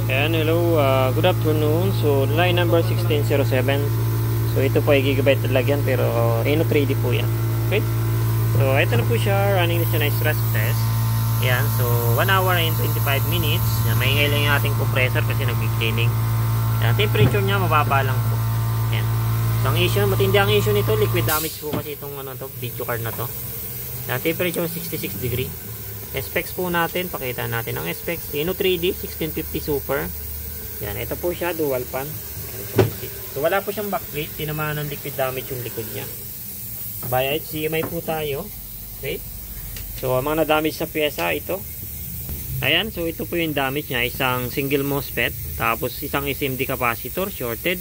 Ayan, hello, good afternoon. So, line number 1607. So, ito po ay gigabyte lagyan pero Reno 3D po yan. Okay? So, ito na po siya. Running na siya na stress test. Ayan, so 1 hour and 25 minutes. Maingay lang yung ating compressor kasi nag-cleaning. Ayan, temperature niya mababa lang po. Ayan. So, ang issue, matindi ang issue nito. Liquid damage po kasi itong video card na to. Ayan, temperature 66 degree. Specs po natin, pakita natin ang specs. Reno 3D 1650 Super. Yan, ito po siya, dual fan. So wala po siyang backplate, tinamaan ng liquid damage yung likod niya. Via HDMI po tayo. Okay? So ang mga na-damage na pyesa ito. Ayan, so ito po yung damage niya, isang single MOSFET, tapos isang SMD capacitor shorted,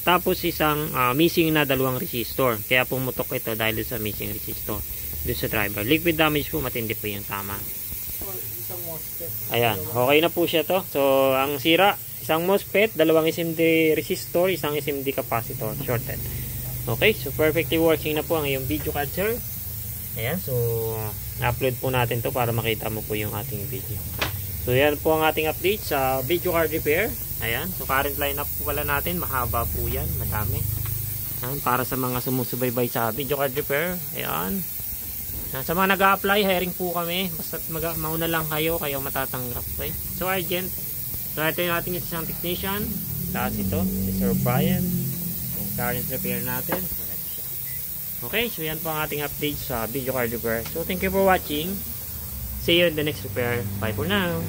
tapos isang missing na dalawang resistor. Kaya pumutok ito dahil sa missing resistor doon sa driver. Liquid damage po, matindi po yung tama. Ayan, okay na po siya to. So, ang sira, isang MOSFET, dalawang SMD resistor, isang SMD capacitor, shorted. Okay, so perfectly working na po ang iyong video card, sir. Ayan, so, upload po natin to para makita mo po yung ating video. So, yan po ang ating update sa video card repair. Ayan, so current lineup po pala natin, mahaba po yan, madami. Ayan, para sa mga sumusubaybay sa video card repair. Ayan. Sa mga nag-a-apply, hiring po kami. Basta mauna lang kayo matatanggap. Okay? So, urgent. So, ito yung ating isang technician. Tapos ito, si Sir Brian. Yung current repair natin. Okay, so yan po ang ating update sa video card repair. So, thank you for watching. See you in the next repair. Bye for now.